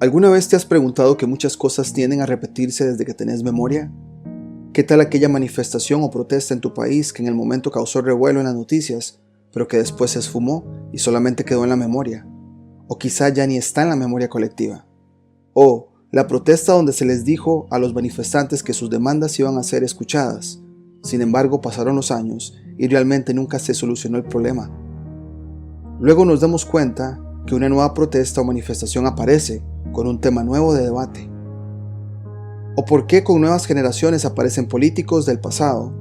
¿Alguna vez te has preguntado que muchas cosas tienden a repetirse desde que tenés memoria? ¿Qué tal aquella manifestación o protesta en tu país que en el momento causó revuelo en las noticias, pero que después se esfumó y solamente quedó en la memoria? O quizá ya ni está en la memoria colectiva. O la protesta donde se les dijo a los manifestantes que sus demandas iban a ser escuchadas. Sin embargo, pasaron los años y realmente nunca se solucionó el problema. Luego nos damos cuenta que una nueva protesta o manifestación aparece con un tema nuevo de debate. ¿O por qué con nuevas generaciones aparecen políticos del pasado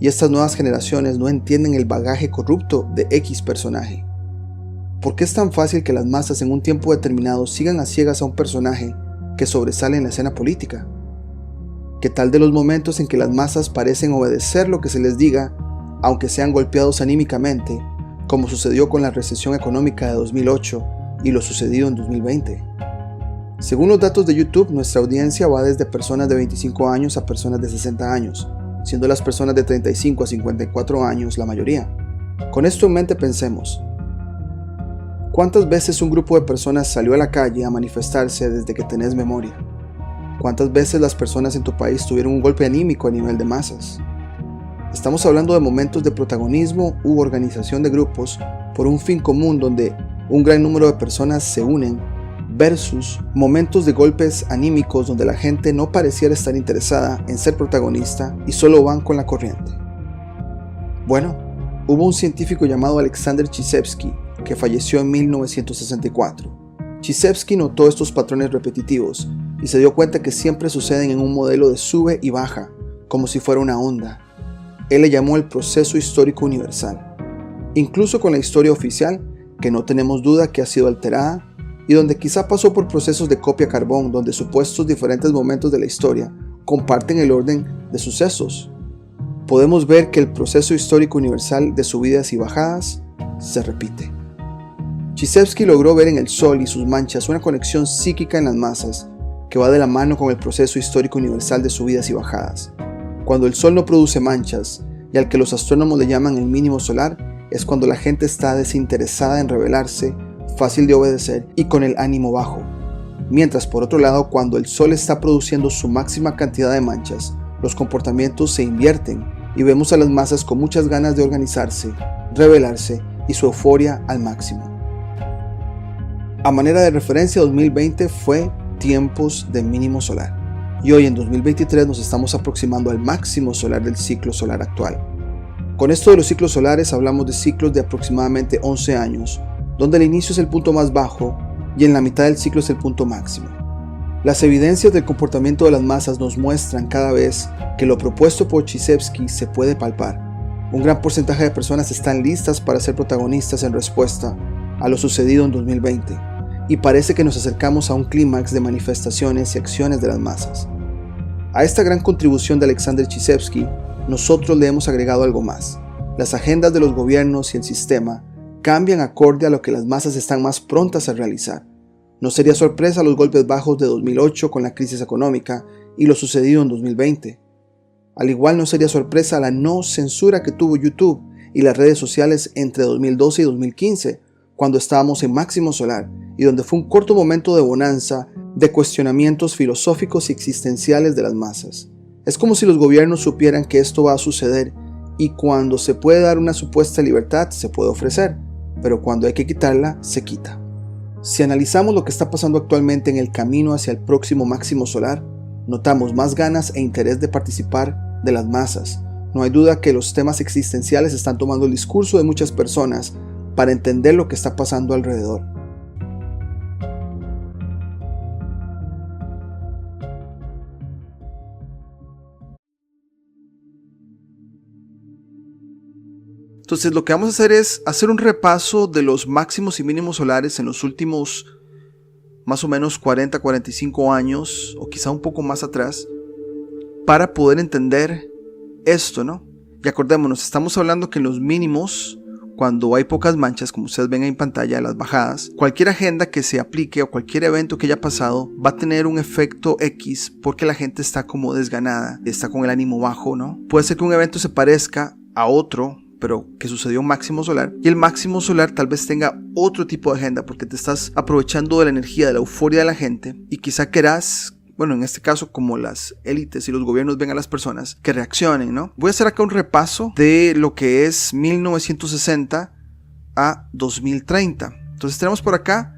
y estas nuevas generaciones no entienden el bagaje corrupto de X personaje? ¿Por qué es tan fácil que las masas en un tiempo determinado sigan a ciegas a un personaje que sobresale en la escena política? ¿Qué tal de los momentos en que las masas parecen obedecer lo que se les diga, aunque sean golpeados anímicamente, como sucedió con la recesión económica de 2008 y lo sucedido en 2020? Según los datos de YouTube, nuestra audiencia va desde personas de 25 años a personas de 60 años, siendo las personas de 35 a 54 años la mayoría. Con esto en mente pensemos, ¿cuántas veces un grupo de personas salió a la calle a manifestarse desde que tenés memoria? ¿Cuántas veces las personas en tu país tuvieron un golpe anímico a nivel de masas? Estamos hablando de momentos de protagonismo u organización de grupos por un fin común donde un gran número de personas se unen versus momentos de golpes anímicos donde la gente no pareciera estar interesada en ser protagonista y solo van con la corriente. Bueno, hubo un científico llamado Alexander Chizhevsky que falleció en 1964. Chizhevsky notó estos patrones repetitivos y se dio cuenta que siempre suceden en un modelo de sube y baja, como si fuera una onda. Él le llamó el proceso histórico universal. Incluso con la historia oficial, que no tenemos duda que ha sido alterada, y donde quizá pasó por procesos de copia carbón donde supuestos diferentes momentos de la historia comparten el orden de sucesos, podemos ver que el proceso histórico universal de subidas y bajadas se repite. Chizhevsky logró ver en el Sol y sus manchas una conexión psíquica en las masas que va de la mano con el proceso histórico universal de subidas y bajadas. Cuando el Sol no produce manchas, y al que los astrónomos le llaman el mínimo solar, es cuando la gente está desinteresada en rebelarse, fácil de obedecer y con el ánimo bajo. Mientras por otro lado, cuando el Sol está produciendo su máxima cantidad de manchas, los comportamientos se invierten y vemos a las masas con muchas ganas de organizarse, rebelarse y su euforia al máximo. A manera de referencia, 2020 fue tiempos de mínimo solar y hoy en 2023 nos estamos aproximando al máximo solar del ciclo solar actual. Con esto de los ciclos solares hablamos de ciclos de aproximadamente 11 años, donde el inicio es el punto más bajo y en la mitad del ciclo es el punto máximo. Las evidencias del comportamiento de las masas nos muestran cada vez que lo propuesto por Chizhevsky se puede palpar. Un gran porcentaje de personas están listas para ser protagonistas en respuesta a lo sucedido en 2020 y parece que nos acercamos a un clímax de manifestaciones y acciones de las masas. A esta gran contribución de Alexander Chizhevsky, nosotros le hemos agregado algo más. Las agendas de los gobiernos y el sistema cambian acorde a lo que las masas están más prontas a realizar. No sería sorpresa los golpes bajos de 2008 con la crisis económica y lo sucedido en 2020. Al igual no sería sorpresa la no censura que tuvo YouTube y las redes sociales entre 2012 y 2015, cuando estábamos en máximo solar y donde fue un corto momento de bonanza de cuestionamientos filosóficos y existenciales de las masas. Es como si los gobiernos supieran que esto va a suceder y cuando se puede dar una supuesta libertad se puede ofrecer, pero cuando hay que quitarla, se quita. Si analizamos lo que está pasando actualmente en el camino hacia el próximo máximo solar, notamos más ganas e interés de participar de las masas. No hay duda que los temas existenciales están tomando el discurso de muchas personas para entender lo que está pasando alrededor. Entonces lo que vamos a hacer es hacer un repaso de los máximos y mínimos solares en los últimos más o menos 40-45 años o quizá un poco más atrás para poder entender esto, ¿no? Y acordémonos, estamos hablando que en los mínimos, cuando hay pocas manchas, como ustedes ven en pantalla, las bajadas, cualquier agenda que se aplique o cualquier evento que haya pasado va a tener un efecto X porque la gente está como desganada, está con el ánimo bajo, ¿no? Puede ser que un evento se parezca a otro pero que sucedió un máximo solar. Y el máximo solar tal vez tenga otro tipo de agenda, porque te estás aprovechando de la energía, de la euforia de la gente, y quizá querás, bueno, en este caso, como las élites y los gobiernos ven a las personas, que reaccionen, ¿no? Voy a hacer acá un repaso de lo que es 1960 a 2030. Entonces tenemos por acá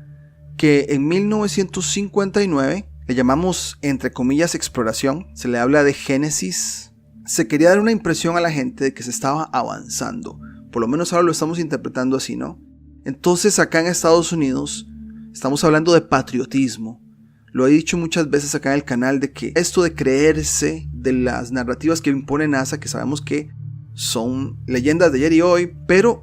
que en 1959 le llamamos, entre comillas, exploración. Se le habla de génesis. Se quería dar una impresión a la gente de que se estaba avanzando. Por lo menos ahora lo estamos interpretando así, ¿no? Entonces acá en Estados Unidos estamos hablando de patriotismo. Lo he dicho muchas veces acá en el canal, de que esto de creerse de las narrativas que impone NASA, que sabemos que son leyendas de ayer y hoy, pero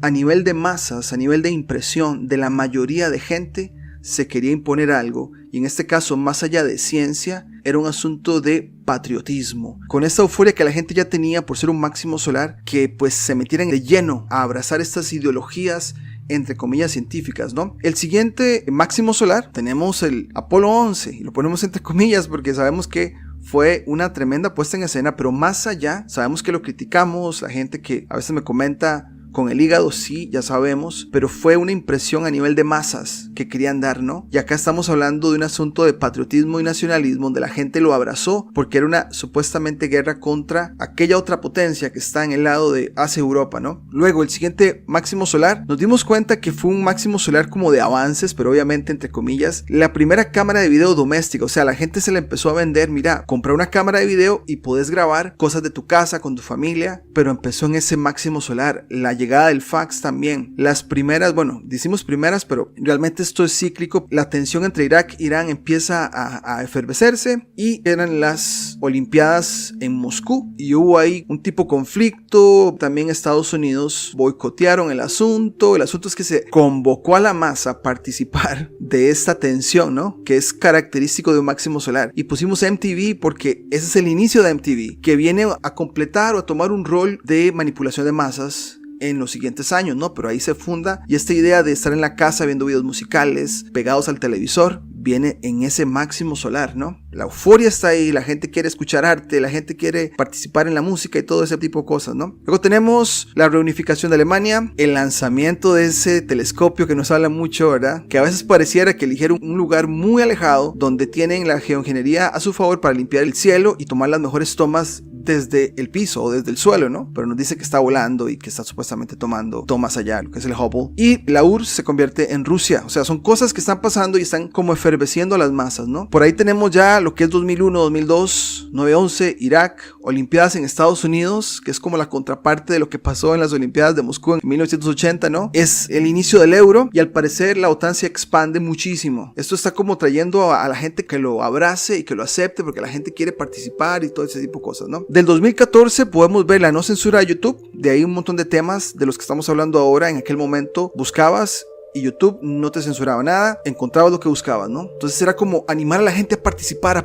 a nivel de masas, a nivel de impresión de la mayoría de gente, se quería imponer algo, y en este caso, más allá de ciencia, era un asunto de patriotismo. Con esta euforia que la gente ya tenía por ser un máximo solar, que pues se metieran de lleno a abrazar estas ideologías, entre comillas, científicas, ¿no? El siguiente máximo solar, tenemos el Apolo 11, y lo ponemos entre comillas porque sabemos que fue una tremenda puesta en escena, pero más allá, sabemos que lo criticamos, la gente que a veces me comenta con el hígado, sí, ya sabemos, pero fue una impresión a nivel de masas que querían dar, ¿no? Y acá estamos hablando de un asunto de patriotismo y nacionalismo donde la gente lo abrazó porque era una supuestamente guerra contra aquella otra potencia que está en el lado de Asia Europa, ¿no? Luego, el siguiente máximo solar, nos dimos cuenta que fue un máximo solar como de avances, pero obviamente entre comillas, la primera cámara de video doméstica, o sea, la gente se le empezó a vender, mira, compra una cámara de video y puedes grabar cosas de tu casa, con tu familia, pero empezó en ese máximo solar. La llegada del fax también, las primeras, bueno, decimos primeras, pero realmente esto es cíclico. La tensión entre Irak e Irán empieza a efervecerse, y eran las Olimpiadas en Moscú y hubo ahí un tipo conflicto. También Estados Unidos boicotearon el asunto es que se convocó a la masa a participar de esta tensión, ¿no? Que es característico de un máximo solar, y pusimos MTV porque ese es el inicio de MTV, que viene a completar o a tomar un rol de manipulación de masas en los siguientes años, ¿no? Pero ahí se funda, y esta idea de estar en la casa viendo videos musicales pegados al televisor viene en ese máximo solar, ¿no? La euforia está ahí, la gente quiere escuchar arte, la gente quiere participar en la música y todo ese tipo de cosas, ¿no? Luego tenemos la reunificación de Alemania, el lanzamiento de ese telescopio que nos habla mucho, ¿verdad? Que a veces pareciera que eligieron un lugar muy alejado donde tienen la geoingeniería a su favor para limpiar el cielo y tomar las mejores tomas desde el piso o desde el suelo, ¿no? Pero nos dice que está volando y que está supuestamente tomando tomas allá, lo que es el Hubble. Y la URSS se convierte en Rusia. O sea, son cosas que están pasando y están como efervesciendo a las masas, ¿no? Por ahí tenemos ya lo que es 2001, 2002, 9/11, Irak, Olimpiadas en Estados Unidos, que es como la contraparte de lo que pasó en las Olimpiadas de Moscú en 1980, ¿no? Es el inicio del euro, y al parecer la OTAN se expande muchísimo. Esto está como trayendo a la gente que lo abrace y que lo acepte, porque la gente quiere participar y todo ese tipo de cosas, ¿no? Del 2014 podemos ver la no censura de YouTube. De ahí un montón de temas de los que estamos hablando ahora. En aquel momento buscabas y YouTube no te censuraba nada, encontrabas lo que buscabas, ¿no? Entonces era como animar a la gente a participar,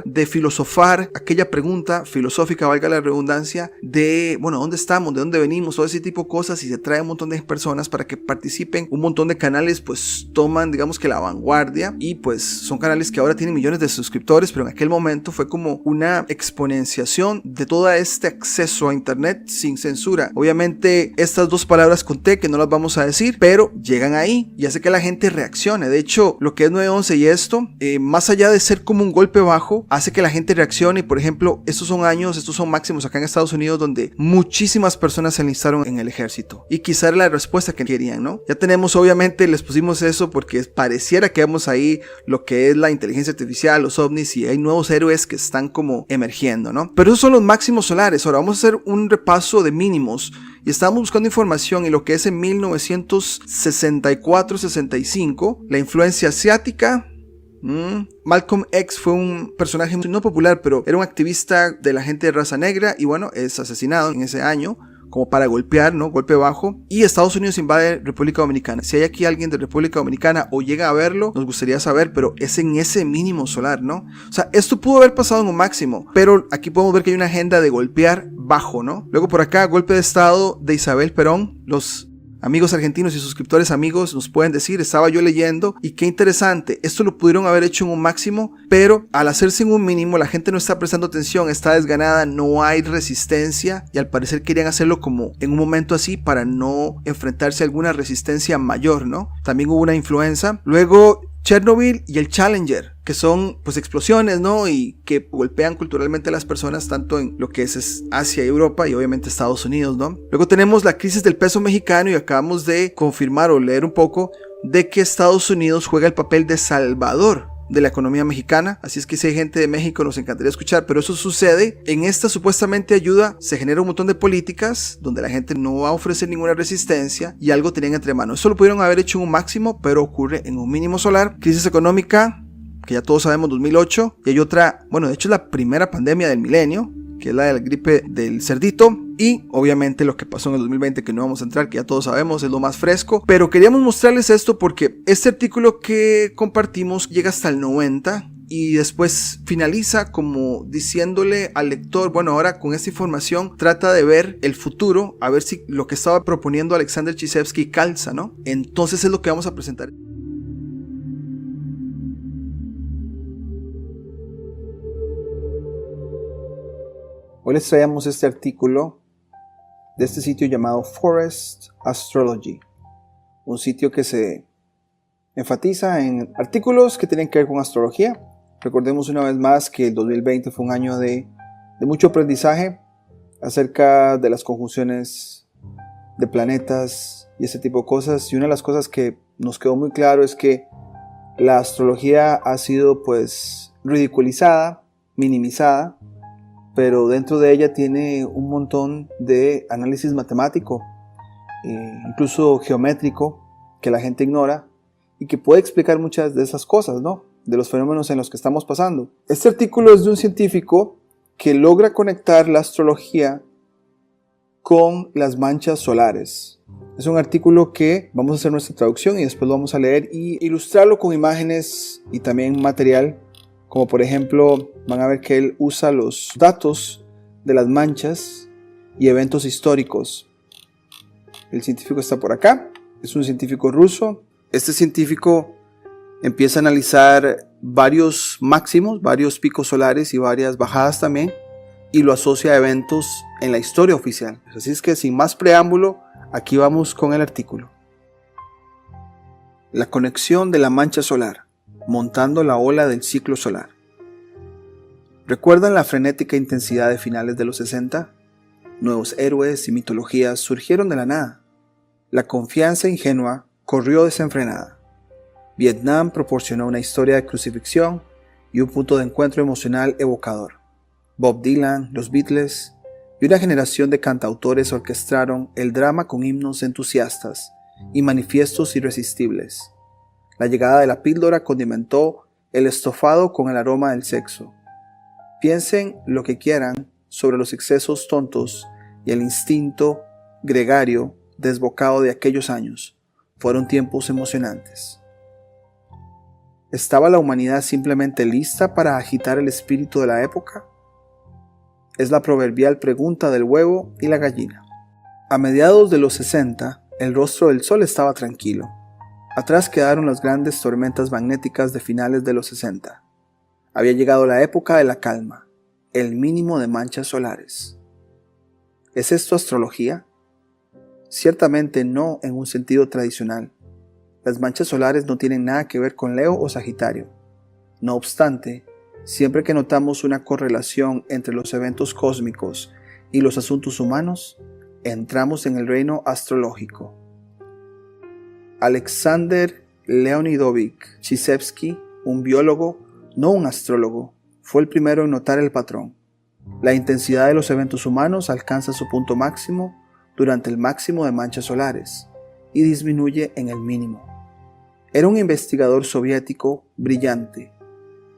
de filosofar aquella pregunta filosófica, valga la redundancia, de, bueno, ¿dónde estamos? ¿De dónde venimos? Todo ese tipo de cosas, y se trae un montón de personas para que participen. Un montón de canales pues toman, digamos que la vanguardia, y pues son canales que ahora tienen millones de suscriptores, pero en aquel momento fue como una exponenciación de todo este acceso a internet sin censura. Obviamente estas dos palabras con T que no las vamos a decir, pero llegan ahí y hace que la gente reaccione. De hecho, lo que es 9/11 y esto, más allá de ser como un golpe bajo, hace que la gente reaccione. Por ejemplo, estos son máximos acá en Estados Unidos, donde muchísimas personas se enlistaron en el ejército, y quizá era la respuesta que querían, ¿no? Ya tenemos, obviamente, les pusimos eso porque pareciera que vemos ahí lo que es la inteligencia artificial, los ovnis, y hay nuevos héroes que están como emergiendo, ¿no? Pero esos son los máximos solares. Ahora vamos a hacer un repaso de mínimos, y estábamos buscando información en lo que es en 1964-65, la influencia asiática. Malcolm X fue un personaje no popular, pero era un activista de la gente de raza negra, y bueno, es asesinado en ese año como para golpear, ¿no? Golpe bajo. Y Estados Unidos invade República Dominicana. Si hay aquí alguien de República Dominicana o llega a verlo, nos gustaría saber, pero es en ese mínimo solar, ¿no? O sea, esto pudo haber pasado en un máximo, pero aquí podemos ver que hay una agenda de golpear bajo, ¿no? Luego por acá, golpe de estado de Isabel Perón. Los Amigos argentinos y suscriptores amigos nos pueden decir, estaba yo leyendo y qué interesante, esto lo pudieron haber hecho en un máximo, pero al hacerse en un mínimo la gente no está prestando atención, está desganada, no hay resistencia y al parecer querían hacerlo como en un momento así para no enfrentarse a alguna resistencia mayor, ¿no? También hubo una influenza. Luego Chernobyl y el Challenger, que son pues explosiones, ¿no? Y que golpean culturalmente a las personas tanto en lo que es Asia y Europa y obviamente Estados Unidos, ¿no? Luego tenemos la crisis del peso mexicano y acabamos de confirmar o leer un poco de que Estados Unidos juega el papel de salvador de la economía mexicana, así es que si hay gente de México nos encantaría escuchar, pero eso sucede. En esta supuestamente ayuda se genera un montón de políticas donde la gente no va a ofrecer ninguna resistencia y algo tenían entre manos. Eso lo pudieron haber hecho en un máximo, pero ocurre en un mínimo solar. Crisis económica, que ya todos sabemos, 2008, y hay otra, bueno, de hecho es la primera pandemia del milenio, que es la de la gripe del cerdito, y obviamente lo que pasó en el 2020, que no vamos a entrar, que ya todos sabemos, es lo más fresco, pero queríamos mostrarles esto porque este artículo que compartimos llega hasta el 90 y después finaliza como diciéndole al lector, bueno, ahora con esta información trata de ver el futuro, a ver si lo que estaba proponiendo Alexander Chizevsky calza, ¿no? Entonces es lo que vamos a presentar. Hoy les traemos este artículo de este sitio llamado Forest Astrology, un sitio que se enfatiza en artículos que tienen que ver con astrología. Recordemos una vez más que el 2020 fue un año de mucho aprendizaje acerca de las conjunciones de planetas y ese tipo de cosas, y una de las cosas que nos quedó muy claro es que la astrología ha sido pues ridiculizada, minimizada, pero dentro de ella tiene un montón de análisis matemático, incluso geométrico, que la gente ignora y que puede explicar muchas de esas cosas, ¿no? De los fenómenos en los que estamos pasando. Este artículo es de un científico que logra conectar la astrología con las manchas solares. Es un artículo que vamos a hacer nuestra traducción y después lo vamos a leer y ilustrarlo con imágenes y también material. Como por ejemplo, van a ver que él usa los datos de las manchas y eventos históricos. El científico está por acá, es un científico ruso. Este científico empieza a analizar varios máximos, varios picos solares y varias bajadas también, y lo asocia a eventos en la historia oficial. Así es que sin más preámbulo, aquí vamos con el artículo. La conexión de la mancha solar. Montando la ola del ciclo solar. ¿Recuerdan la frenética intensidad de finales de los 60? Nuevos héroes y mitologías surgieron de la nada. La confianza ingenua corrió desenfrenada. Vietnam proporcionó una historia de crucifixión y un punto de encuentro emocional evocador. Bob Dylan, los Beatles y una generación de cantautores orquestaron el drama con himnos entusiastas y manifiestos irresistibles. La llegada de la píldora condimentó el estofado con el aroma del sexo. Piensen lo que quieran sobre los excesos tontos y el instinto gregario desbocado de aquellos años. Fueron tiempos emocionantes. ¿Estaba la humanidad simplemente lista para agitar el espíritu de la época? Es la proverbial pregunta del huevo y la gallina. A mediados de los 60, el rostro del sol estaba tranquilo. Atrás quedaron las grandes tormentas magnéticas de finales de los 60. Había llegado la época de la calma, el mínimo de manchas solares. ¿Es esto astrología? Ciertamente no en un sentido tradicional. Las manchas solares no tienen nada que ver con Leo o Sagitario. No obstante, siempre que notamos una correlación entre los eventos cósmicos y los asuntos humanos, entramos en el reino astrológico. Alexander Leonidovich Chizevsky, un biólogo, no un astrólogo, fue el primero en notar el patrón. La intensidad de los eventos humanos alcanza su punto máximo durante el máximo de manchas solares y disminuye en el mínimo. Era un investigador soviético brillante,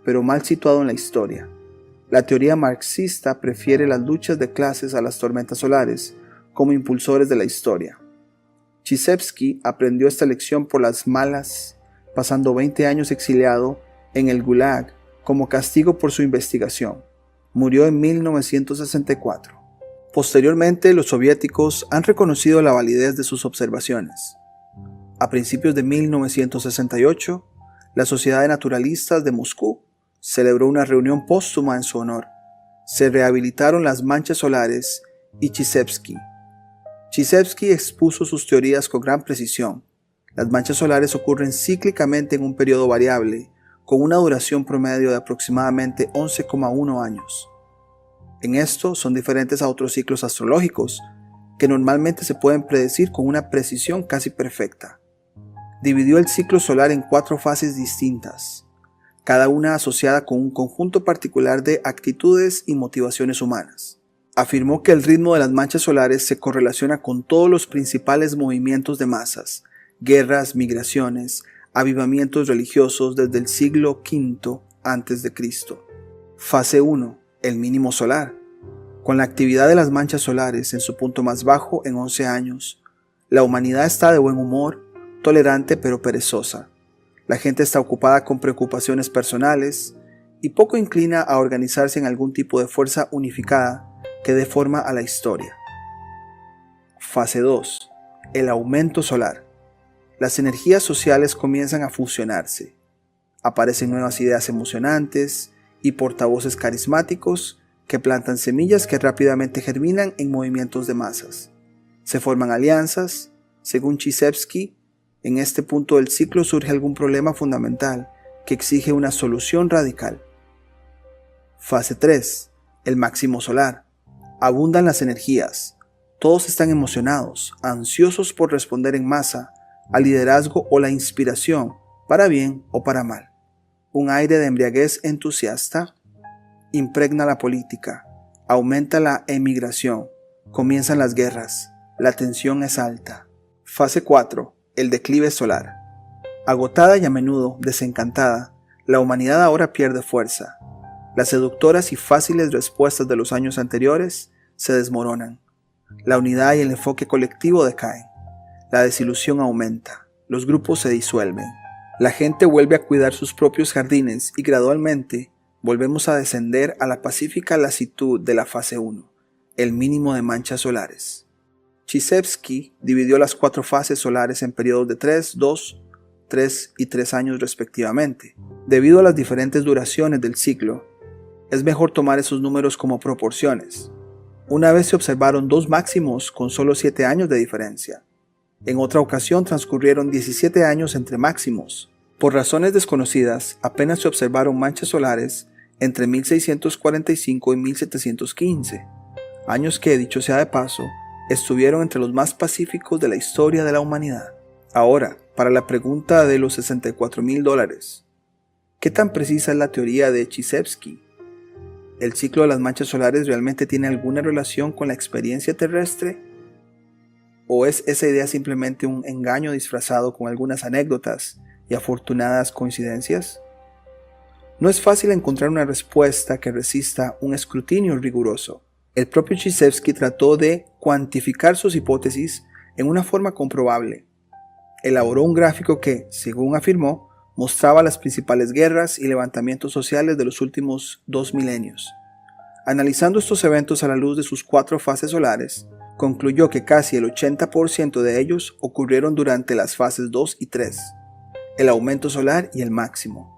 pero mal situado en la historia. La teoría marxista prefiere las luchas de clases a las tormentas solares como impulsores de la historia. Chizevsky aprendió esta lección por las malas, pasando 20 años exiliado en el Gulag como castigo por su investigación. Murió en 1964. Posteriormente, los soviéticos han reconocido la validez de sus observaciones. A principios de 1968, la Sociedad de Naturalistas de Moscú celebró una reunión póstuma en su honor. Se rehabilitaron las manchas solares y Chizhevsky. Chizhevsky expuso sus teorías con gran precisión. Las manchas solares ocurren cíclicamente en un periodo variable, con una duración promedio de aproximadamente 11,1 años. En esto son diferentes a otros ciclos astrológicos, que normalmente se pueden predecir con una precisión casi perfecta. Dividió el ciclo solar en 4 fases distintas, cada una asociada con un conjunto particular de actitudes y motivaciones humanas. Afirmó que el ritmo de las manchas solares se correlaciona con todos los principales movimientos de masas, guerras, migraciones, avivamientos religiosos desde el siglo V a.C. Fase 1. El mínimo solar. Con la actividad de las manchas solares en su punto más bajo en 11 años, la humanidad está de buen humor, tolerante pero perezosa. La gente está ocupada con preocupaciones personales y poco inclina a organizarse en algún tipo de fuerza unificada que dé forma a la historia. Fase 2. El aumento solar. Las energías sociales comienzan a fusionarse. Aparecen nuevas ideas emocionantes y portavoces carismáticos que plantan semillas que rápidamente germinan en movimientos de masas. Se forman alianzas. Según Chizhevsky, en este punto del ciclo surge algún problema fundamental que exige una solución radical. Fase 3. El máximo solar. Abundan las energías. Todos están emocionados, ansiosos por responder en masa al liderazgo o la inspiración, para bien o para mal. Un aire de embriaguez entusiasta impregna la política, aumenta la emigración, comienzan las guerras, la tensión es alta. Fase 4. El declive solar. Agotada y a menudo desencantada, la humanidad ahora pierde fuerza. Las seductoras y fáciles respuestas de los años anteriores se desmoronan. La unidad y el enfoque colectivo decaen. La desilusión aumenta. Los grupos se disuelven. La gente vuelve a cuidar sus propios jardines y gradualmente volvemos a descender a la pacífica lasitud de la fase 1, el mínimo de manchas solares. Chizhevsky dividió las 4 fases solares en periodos de 3, 2, 3 y 3 años respectivamente. Debido a las diferentes duraciones del ciclo, es mejor tomar esos números como proporciones. Una vez se observaron 2 máximos con solo 7 años de diferencia. En otra ocasión transcurrieron 17 años entre máximos. Por razones desconocidas, apenas se observaron manchas solares entre 1645 y 1715, años que, dicho sea de paso, estuvieron entre los más pacíficos de la historia de la humanidad. Ahora, para la pregunta de los $64,000, ¿qué tan precisa es la teoría de Chizhevsky? ¿El ciclo de las manchas solares realmente tiene alguna relación con la experiencia terrestre? ¿O es esa idea simplemente un engaño disfrazado con algunas anécdotas y afortunadas coincidencias? No es fácil encontrar una respuesta que resista un escrutinio riguroso. El propio Chizhevsky trató de cuantificar sus hipótesis en una forma comprobable. Elaboró un gráfico que, según afirmó, mostraba las principales guerras y levantamientos sociales de los últimos 2 milenios. Analizando estos eventos a la luz de sus 4 fases solares, concluyó que casi el 80% de ellos ocurrieron durante las fases 2 y 3, el aumento solar y el máximo.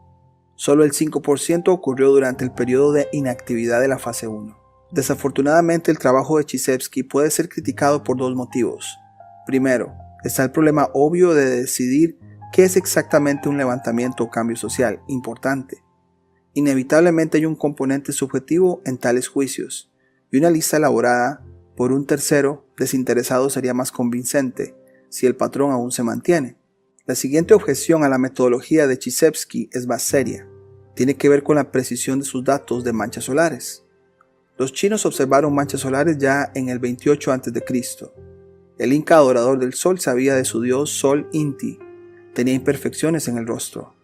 Solo el 5% ocurrió durante el periodo de inactividad de la fase 1. Desafortunadamente, el trabajo de Chizhevsky puede ser criticado por 2 motivos. Primero, está el problema obvio de decidir qué es exactamente un levantamiento o cambio social importante. Inevitablemente hay un componente subjetivo en tales juicios, y una lista elaborada por un tercero desinteresado sería más convincente si el patrón aún se mantiene. La siguiente objeción a la metodología de Chizhevsky es más seria. Tiene que ver con la precisión de sus datos de manchas solares. Los chinos observaron manchas solares ya en el 28 a.C. El inca adorador del sol sabía de su dios Sol Inti. Tenía imperfecciones en el rostro.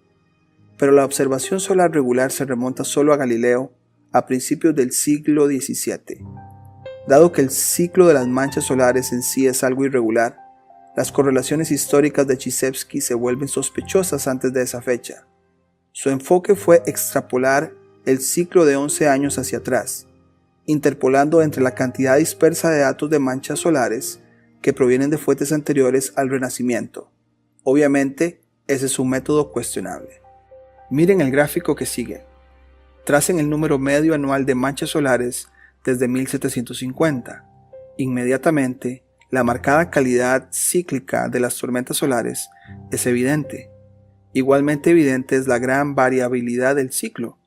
Pero la observación solar regular se remonta solo a Galileo a principios del siglo XVII. Dado que el ciclo de las manchas solares en sí es algo irregular, las correlaciones históricas de Chizhevsky se vuelven sospechosas antes de esa fecha. Su enfoque fue extrapolar el ciclo de 11 años hacia atrás, interpolando entre la cantidad dispersa de datos de manchas solares que provienen de fuentes anteriores al Renacimiento. Obviamente, ese es un método cuestionable. Miren el gráfico que sigue. Tracen el número medio anual de manchas solares desde 1750. Inmediatamente, la marcada calidad cíclica de las tormentas solares es evidente. Igualmente evidente es la gran variabilidad del ciclo.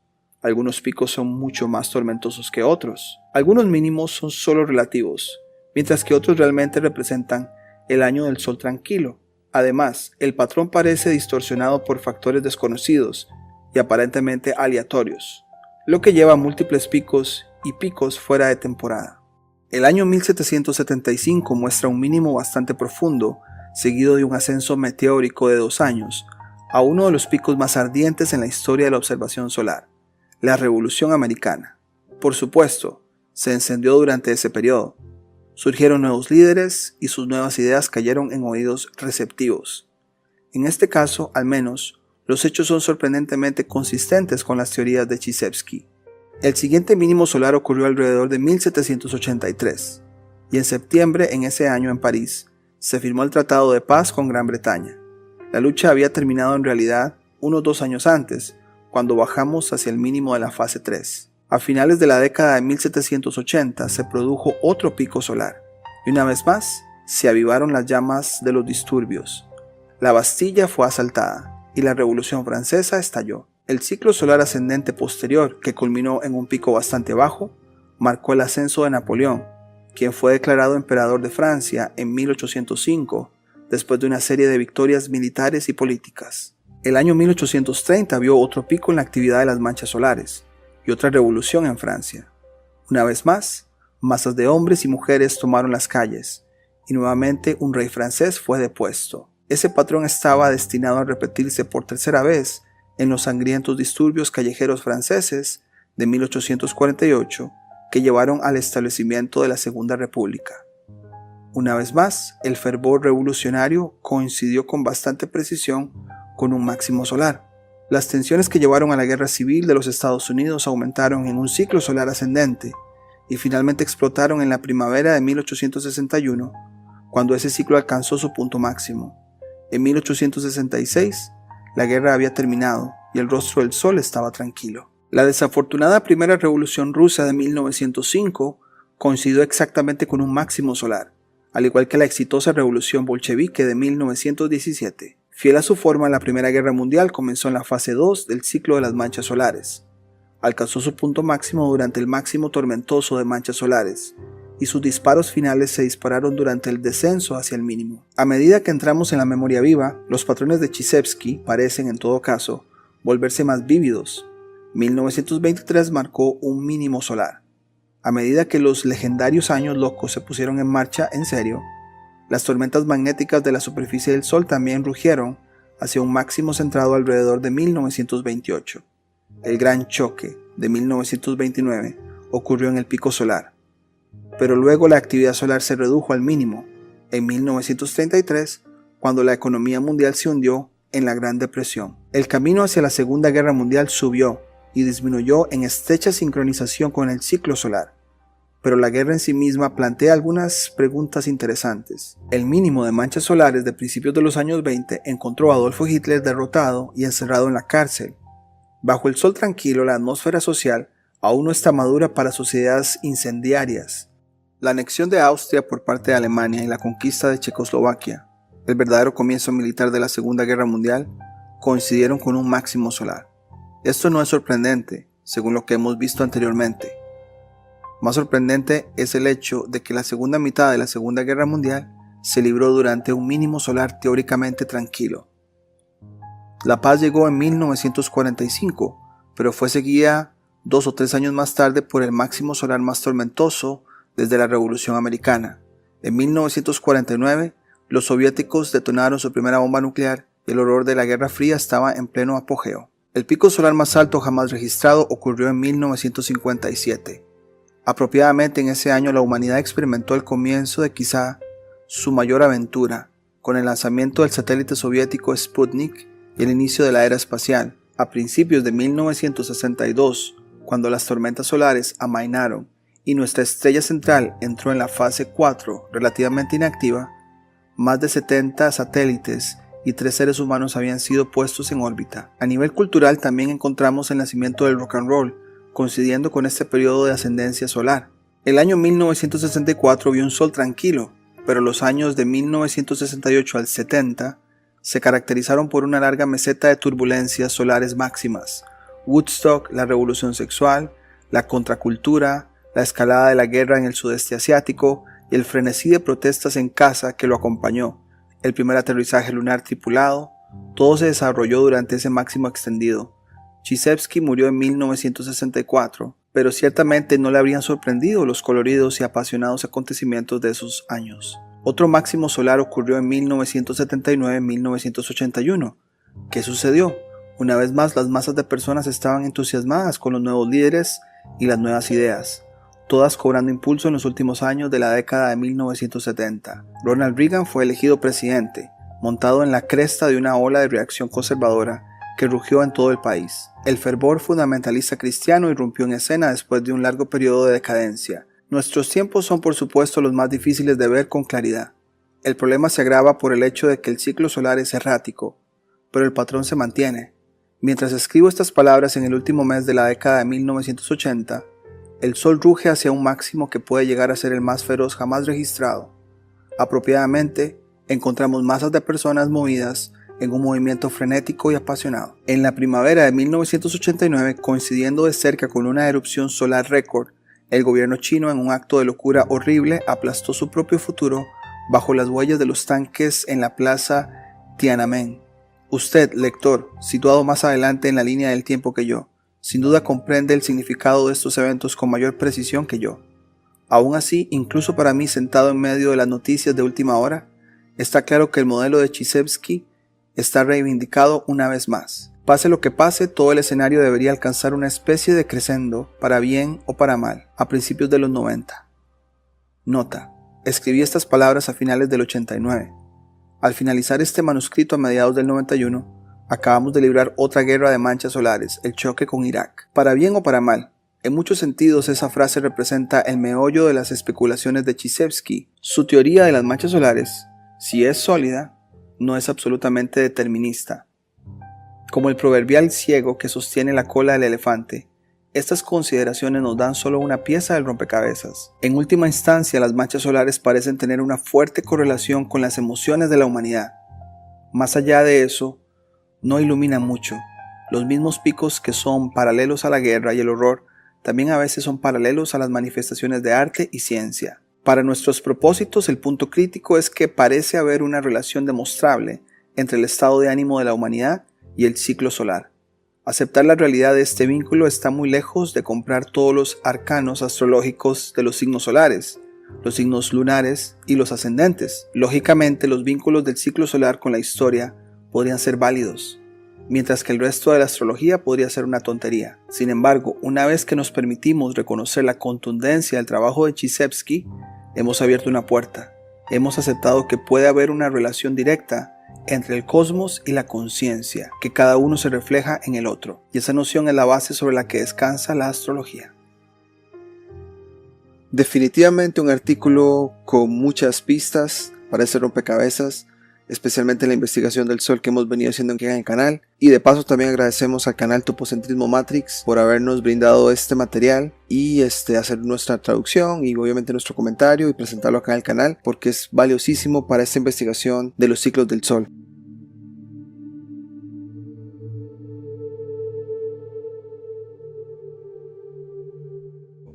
Algunos picos son mucho más tormentosos que otros. Algunos mínimos son solo relativos, mientras que otros realmente representan el año del sol tranquilo. Además, el patrón parece distorsionado por factores desconocidos y aparentemente aleatorios, lo que lleva a múltiples picos y picos fuera de temporada. El año 1775 muestra un mínimo bastante profundo, seguido de un ascenso meteórico de 2 años, a uno de los picos más ardientes en la historia de la observación solar, la Revolución Americana. Por supuesto, se encendió durante ese periodo. Surgieron nuevos líderes y sus nuevas ideas cayeron en oídos receptivos. En este caso, al menos, los hechos son sorprendentemente consistentes con las teorías de Chizevsky. El siguiente mínimo solar ocurrió alrededor de 1783, y en septiembre en ese año en París se firmó el Tratado de Paz con Gran Bretaña. La lucha había terminado en realidad unos 2 años antes, cuando bajamos hacia el mínimo de la fase 3. A finales de la década de 1780 se produjo otro pico solar, y una vez más se avivaron las llamas de los disturbios. La Bastilla fue asaltada, y la Revolución Francesa estalló. El ciclo solar ascendente posterior, que culminó en un pico bastante bajo, marcó el ascenso de Napoleón, quien fue declarado emperador de Francia en 1805, después de una serie de victorias militares y políticas. El año 1830 vio otro pico en la actividad de las manchas solares, y otra revolución en Francia. Una vez más, masas de hombres y mujeres tomaron las calles, y nuevamente un rey francés fue depuesto. Ese patrón estaba destinado a repetirse por tercera vez en los sangrientos disturbios callejeros franceses de 1848 que llevaron al establecimiento de la Segunda República. Una vez más, el fervor revolucionario coincidió con bastante precisión con un máximo solar. Las tensiones que llevaron a la guerra civil de los Estados Unidos aumentaron en un ciclo solar ascendente y finalmente explotaron en la primavera de 1861, cuando ese ciclo alcanzó su punto máximo. En 1866, la guerra había terminado y el rostro del sol estaba tranquilo. La desafortunada primera revolución rusa de 1905 coincidió exactamente con un máximo solar, al igual que la exitosa revolución bolchevique de 1917. Fiel a su forma, la Primera Guerra Mundial comenzó en la fase 2 del ciclo de las manchas solares. Alcanzó su punto máximo durante el máximo tormentoso de manchas solares, y sus disparos finales se dispararon durante el descenso hacia el mínimo. A medida que entramos en la memoria viva, los patrones de Chizevsky parecen, en todo caso, volverse más vívidos. 1923 marcó un mínimo solar. A medida que los legendarios años locos se pusieron en marcha en serio, las tormentas magnéticas de la superficie del Sol también rugieron hacia un máximo centrado alrededor de 1928. El gran choque de 1929 ocurrió en el pico solar, pero luego la actividad solar se redujo al mínimo en 1933, cuando la economía mundial se hundió en la Gran Depresión. El camino hacia la Segunda Guerra Mundial subió y disminuyó en estrecha sincronización con el ciclo solar. Pero la guerra en sí misma plantea algunas preguntas interesantes. El mínimo de manchas solares de principios de los años 20 encontró a Adolfo Hitler derrotado y encerrado en la cárcel. Bajo el sol tranquilo, la atmósfera social aún no está madura para sociedades incendiarias. La anexión de Austria por parte de Alemania y la conquista de Checoslovaquia, el verdadero comienzo militar de la Segunda Guerra Mundial, coincidieron con un máximo solar. Esto no es sorprendente, según lo que hemos visto anteriormente. Más sorprendente es el hecho de que la segunda mitad de la Segunda Guerra Mundial se libró durante un mínimo solar teóricamente tranquilo. La paz llegó en 1945, pero fue seguida 2 o 3 años más tarde por el máximo solar más tormentoso desde la Revolución Americana. En 1949, los soviéticos detonaron su primera bomba nuclear y el horror de la Guerra Fría estaba en pleno apogeo. El pico solar más alto jamás registrado ocurrió en 1957. Apropiadamente en ese año la humanidad experimentó el comienzo de quizá su mayor aventura, con el lanzamiento del satélite soviético Sputnik y el inicio de la era espacial. A principios de 1962, cuando las tormentas solares amainaron y nuestra estrella central entró en la fase 4 relativamente inactiva, más de 70 satélites y 3 seres humanos habían sido puestos en órbita. A nivel cultural también encontramos el nacimiento del rock and roll, coincidiendo con este periodo de ascendencia solar. El año 1964 vio un sol tranquilo, pero los años de 1968 al 70 se caracterizaron por una larga meseta de turbulencias solares máximas. Woodstock, la revolución sexual, la contracultura, la escalada de la guerra en el sudeste asiático y el frenesí de protestas en casa que lo acompañó, el primer aterrizaje lunar tripulado, todo se desarrolló durante ese máximo extendido. Chizhevsky murió en 1964, pero ciertamente no le habrían sorprendido los coloridos y apasionados acontecimientos de esos años. Otro máximo solar ocurrió en 1979-1981. ¿Qué sucedió? Una vez más, las masas de personas estaban entusiasmadas con los nuevos líderes y las nuevas ideas, todas cobrando impulso en los últimos años de la década de 1970. Ronald Reagan fue elegido presidente, montado en la cresta de una ola de reacción conservadora que rugió en todo el país. El fervor fundamentalista cristiano irrumpió en escena después de un largo periodo de decadencia. Nuestros tiempos son por supuesto los más difíciles de ver con claridad. El problema se agrava por el hecho de que el ciclo solar es errático, pero el patrón se mantiene. Mientras escribo estas palabras en el último mes de la década de 1980, el Sol ruge hacia un máximo que puede llegar a ser el más feroz jamás registrado. Apropiadamente, encontramos masas de personas movidas en un movimiento frenético y apasionado. En la primavera de 1989, coincidiendo de cerca con una erupción solar récord, el gobierno chino, en un acto de locura horrible, aplastó su propio futuro bajo las huellas de los tanques en la plaza Tiananmen. Usted, lector, situado más adelante en la línea del tiempo que yo, sin duda comprende el significado de estos eventos con mayor precisión que yo. Aún así, incluso para mí sentado en medio de las noticias de última hora, está claro que el modelo de Chizhevsky está reivindicado una vez más. Pase lo que pase, todo el escenario debería alcanzar una especie de crescendo, para bien o para mal, a principios de los 90. Nota: escribí estas palabras a finales del 89. Al finalizar este manuscrito a mediados del 91, acabamos de librar otra guerra de manchas solares, el choque con Irak. Para bien o para mal, en muchos sentidos esa frase representa el meollo de las especulaciones de Chizhevsky. Su teoría de las manchas solares, si es sólida, no es absolutamente determinista. Como el proverbial ciego que sostiene la cola del elefante, estas consideraciones nos dan solo una pieza del rompecabezas. En última instancia, las manchas solares parecen tener una fuerte correlación con las emociones de la humanidad. Más allá de eso, no iluminan mucho. Los mismos picos que son paralelos a la guerra y el horror, también a veces son paralelos a las manifestaciones de arte y ciencia. Para nuestros propósitos, el punto crítico es que parece haber una relación demostrable entre el estado de ánimo de la humanidad y el ciclo solar. Aceptar la realidad de este vínculo está muy lejos de comprar todos los arcanos astrológicos de los signos solares, los signos lunares y los ascendentes. Lógicamente, los vínculos del ciclo solar con la historia podrían ser válidos, mientras que el resto de la astrología podría ser una tontería. Sin embargo, una vez que nos permitimos reconocer la contundencia del trabajo de Chizhevsky, hemos abierto una puerta. Hemos aceptado que puede haber una relación directa entre el cosmos y la conciencia, que cada uno se refleja en el otro, y esa noción es la base sobre la que descansa la astrología. Definitivamente un artículo con muchas pistas para este rompecabezas, especialmente la investigación del Sol que hemos venido haciendo aquí en el canal. Y de paso también agradecemos al canal Topocentrismo Matrix por habernos brindado este material y hacer nuestra traducción y obviamente nuestro comentario y presentarlo acá en el canal, porque es valiosísimo para esta investigación de los ciclos del Sol.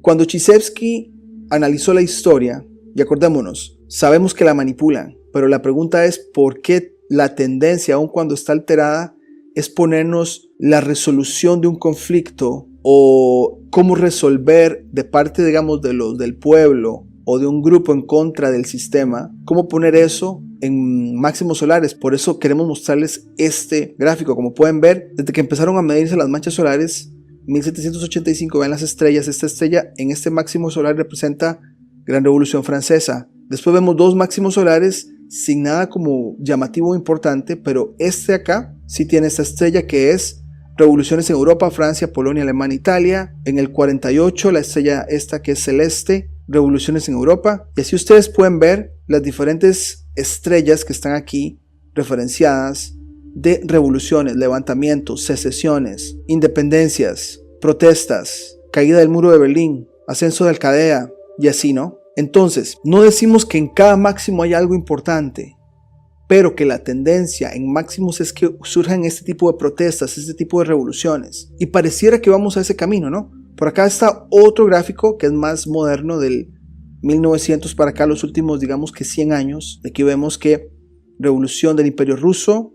Cuando Chizhevsky analizó la historia, y acordémonos, sabemos que la manipulan, pero la pregunta es ¿por qué la tendencia, aun cuando está alterada, es ponernos la resolución de un conflicto o cómo resolver de parte, digamos, del pueblo o de un grupo en contra del sistema, cómo poner eso en máximos solares? Por eso queremos mostrarles este gráfico. Como pueden ver, desde que empezaron a medirse las manchas solares, 1785, vean las estrellas. Esta estrella en este máximo solar representa Gran Revolución Francesa. Después vemos dos máximos solares sin nada como llamativo o importante, pero este acá sí tiene esta estrella que es revoluciones en Europa, Francia, Polonia, Alemania, Italia. En el 48 la estrella esta que es celeste, revoluciones en Europa. Y así ustedes pueden ver las diferentes estrellas que están aquí referenciadas de revoluciones, levantamientos, secesiones, independencias, protestas, caída del muro de Berlín, ascenso de Al-Qaeda y así, ¿no? Entonces, no decimos que en cada máximo hay algo importante, pero que la tendencia en máximos es que surjan este tipo de protestas, este tipo de revoluciones. Y pareciera que vamos a ese camino, ¿no? Por acá está otro gráfico que es más moderno, del 1900 para acá, los últimos, digamos que 100 años. Aquí vemos que revolución del Imperio Ruso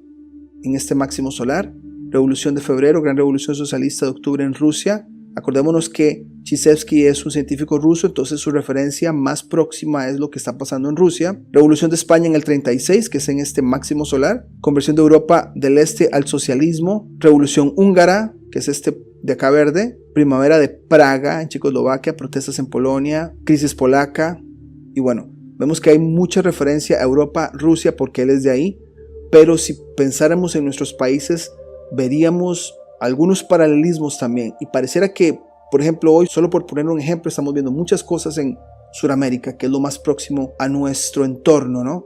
en este máximo solar, revolución de febrero, gran revolución socialista de octubre en Rusia. Acordémonos que Chizhevsky es un científico ruso, entonces su referencia más próxima es lo que está pasando en Rusia. Revolución de España en el 36, que es en este máximo solar. Conversión de Europa del Este al socialismo. Revolución húngara, que es este de acá verde. Primavera de Praga en Checoslovaquia, protestas en Polonia, crisis polaca. Y bueno, vemos que hay mucha referencia a Europa, Rusia, porque él es de ahí. Pero si pensáramos en nuestros países, veríamos algunos paralelismos también. Y pareciera que, por ejemplo, hoy, solo por poner un ejemplo, estamos viendo muchas cosas en Sudamérica, que es lo más próximo a nuestro entorno, ¿no?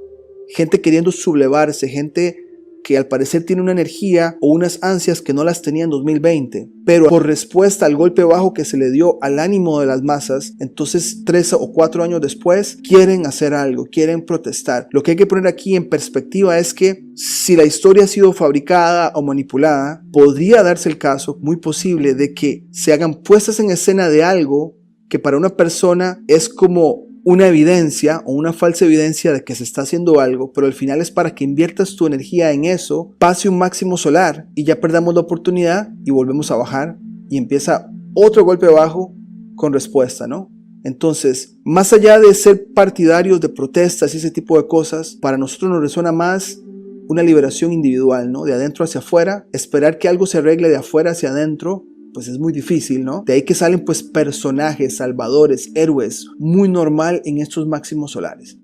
Gente queriendo sublevarse, gente que al parecer tiene una energía o unas ansias que no las tenía en 2020, pero por respuesta al golpe bajo que se le dio al ánimo de las masas, entonces 3 o 4 años después quieren hacer algo, quieren protestar. Lo que hay que poner aquí en perspectiva es que si la historia ha sido fabricada o manipulada, podría darse el caso muy posible de que se hagan puestas en escena de algo que para una persona es como una evidencia o una falsa evidencia de que se está haciendo algo, pero al final es para que inviertas tu energía en eso, pase un máximo solar y ya perdamos la oportunidad y volvemos a bajar y empieza otro golpe bajo con respuesta, ¿no? Entonces, más allá de ser partidarios de protestas y ese tipo de cosas, para nosotros nos resuena más una liberación individual, ¿no? De adentro hacia afuera, esperar que algo se arregle de afuera hacia adentro, pues es muy difícil, ¿no? De ahí que salen pues personajes, salvadores, héroes, muy normal en estos máximos solares.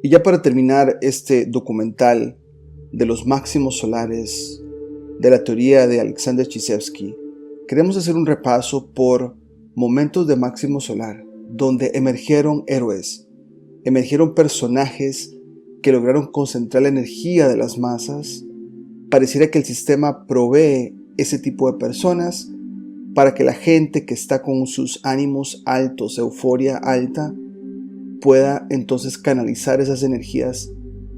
Y ya para terminar este documental de los máximos solares de la teoría de Alexander Chizhevsky, queremos hacer un repaso por momentos de máximo solar, donde emergieron héroes, emergieron personajes que lograron concentrar la energía de las masas. Pareciera que el sistema provee ese tipo de personas para que la gente que está con sus ánimos altos, euforia alta, pueda entonces canalizar esas energías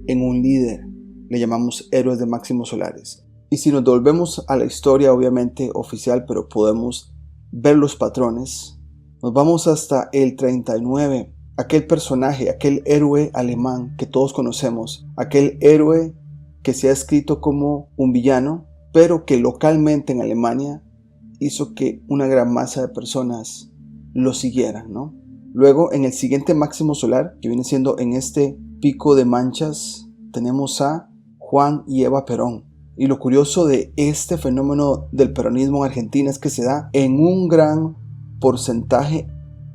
en un líder. Le llamamos héroes de máximos solares. Y si nos devolvemos a la historia, obviamente oficial, pero podemos ver los patrones, nos vamos hasta el 39. Aquel personaje, aquel héroe alemán que todos conocemos, aquel héroe que se ha escrito como un villano, pero que localmente en Alemania hizo que una gran masa de personas lo siguieran, ¿no? Luego, en el siguiente máximo solar, que viene siendo en este pico de manchas, tenemos a Juan y Eva Perón. Y lo curioso de este fenómeno del peronismo en Argentina es que se da en un gran porcentaje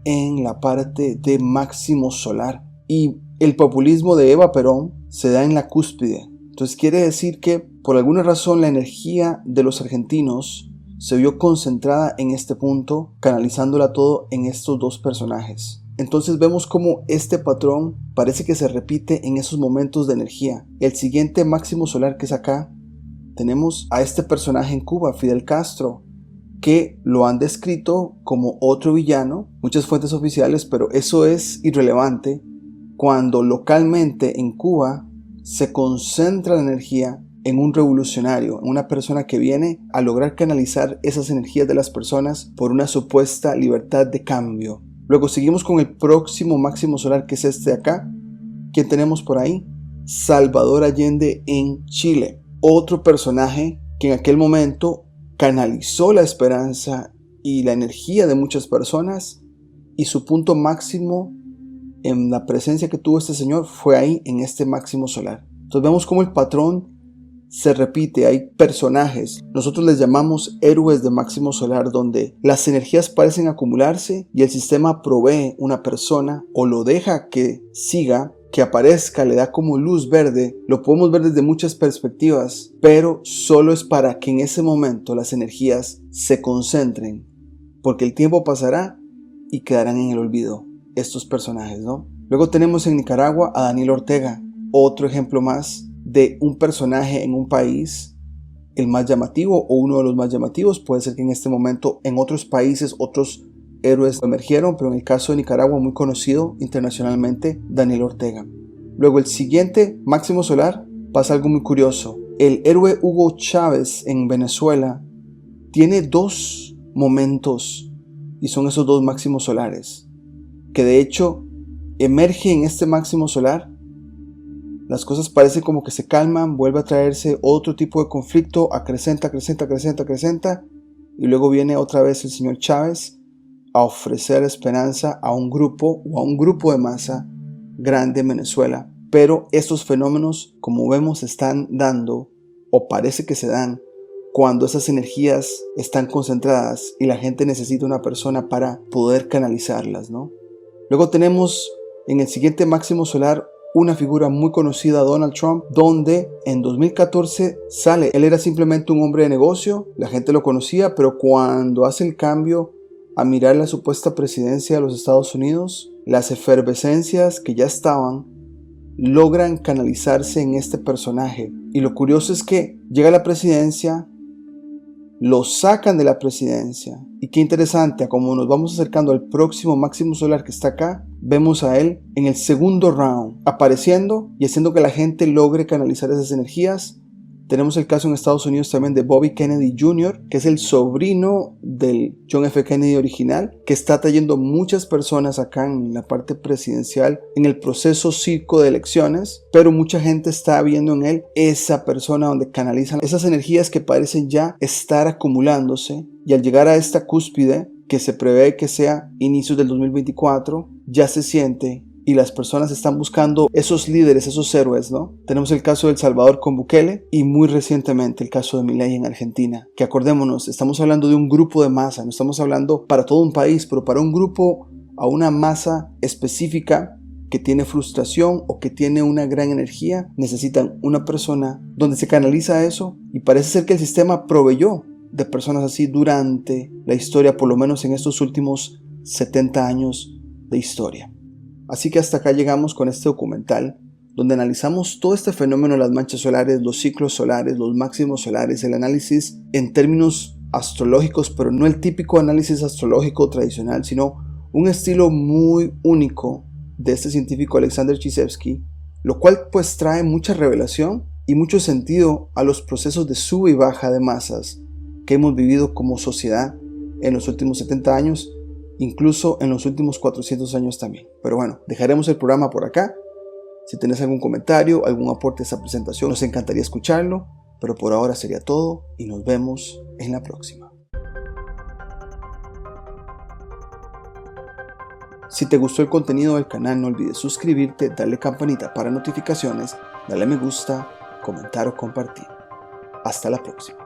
en la parte de máximo solar, y el populismo de Eva Perón se da en la cúspide. Entonces quiere decir que por alguna razón la energía de los argentinos se vio concentrada en este punto, canalizándola todo en estos dos personajes. Entonces vemos cómo este patrón parece que se repite en esos momentos de energía. El siguiente máximo solar, que es acá, tenemos a este personaje en Cuba, Fidel Castro, que lo han descrito como otro villano, muchas fuentes oficiales, pero eso es irrelevante cuando localmente en Cuba se concentra la energía en un revolucionario, en una persona que viene a lograr canalizar esas energías de las personas por una supuesta libertad de cambio. Luego seguimos con el próximo máximo solar, que es este de acá. ¿Quién tenemos por ahí? Salvador Allende en Chile, otro personaje que en aquel momento canalizó la esperanza y la energía de muchas personas, y su punto máximo en la presencia que tuvo este señor fue ahí, en este máximo solar. Entonces vemos cómo el patrón se repite. Hay personajes, nosotros les llamamos héroes de máximo solar, donde las energías parecen acumularse y el sistema provee una persona o lo deja que siga que aparezca le da como luz verde, lo podemos ver desde muchas perspectivas, pero solo es para que en ese momento las energías se concentren, porque el tiempo pasará y quedarán en el olvido estos personajes, ¿no? Luego tenemos en Nicaragua a Daniel Ortega, otro ejemplo más de un personaje en un país, el más llamativo o uno de los más llamativos. Puede ser que en este momento en otros países otros héroes emergieron, pero en el caso de Nicaragua muy conocido internacionalmente, Daniel Ortega. Luego el siguiente, máximo solar, pasa algo muy curioso. El héroe Hugo Chávez en Venezuela tiene dos momentos y son esos dos máximos solares, que de hecho emerge en este máximo solar. Las cosas parecen como que se calman, vuelve a traerse otro tipo de conflicto, acrecenta, y luego viene otra vez el señor Chávez a ofrecer esperanza a un grupo o a un grupo de masa grande en Venezuela. Pero estos fenómenos, como vemos, se están dando, o parece que se dan, cuando esas energías están concentradas y la gente necesita una persona para poder canalizarlas, ¿no? Luego tenemos en el siguiente máximo solar una figura muy conocida, Donald Trump, donde en 2014 sale. Él era simplemente un hombre de negocio, la gente lo conocía, pero cuando hace el cambio a mirar la supuesta presidencia de los Estados Unidos, las efervescencias que ya estaban logran canalizarse en este personaje. Y lo curioso es que llega a la presidencia, lo sacan de la presidencia. Y qué interesante, como nos vamos acercando al próximo máximo solar que está acá, vemos a él en el segundo round, apareciendo y haciendo que la gente logre canalizar esas energías. Tenemos el caso en Estados Unidos también de Bobby Kennedy Jr., que es el sobrino del John F. Kennedy original, que está trayendo muchas personas acá en la parte presidencial, en el proceso circo de elecciones, pero mucha gente está viendo en él esa persona donde canalizan esas energías que parecen ya estar acumulándose, y al llegar a esta cúspide, que se prevé que sea inicios del 2024, ya se siente y las personas están buscando esos líderes, esos héroes, ¿no? Tenemos el caso de El Salvador con Bukele y muy recientemente el caso de Milei en Argentina, que acordémonos, estamos hablando de un grupo de masa, no estamos hablando para todo un país, pero para un grupo, a una masa específica que tiene frustración o que tiene una gran energía, necesitan una persona donde se canaliza eso, y parece ser que el sistema proveyó de personas así durante la historia, por lo menos en estos últimos 70 años de historia. Así que hasta acá llegamos con este documental, donde analizamos todo este fenómeno de las manchas solares, los ciclos solares, los máximos solares, el análisis en términos astrológicos, pero no el típico análisis astrológico tradicional, sino un estilo muy único de este científico Alexander Chizevsky, lo cual pues trae mucha revelación y mucho sentido a los procesos de sube y baja de masas que hemos vivido como sociedad en los últimos 70 años, incluso en los últimos 400 años también. Pero bueno, dejaremos el programa por acá. Si tenés algún comentario, algún aporte a esta presentación, nos encantaría escucharlo, pero por ahora sería todo y nos vemos en la próxima. Si te gustó el contenido del canal, no olvides suscribirte, darle campanita para notificaciones, darle me gusta, comentar o compartir. Hasta la próxima.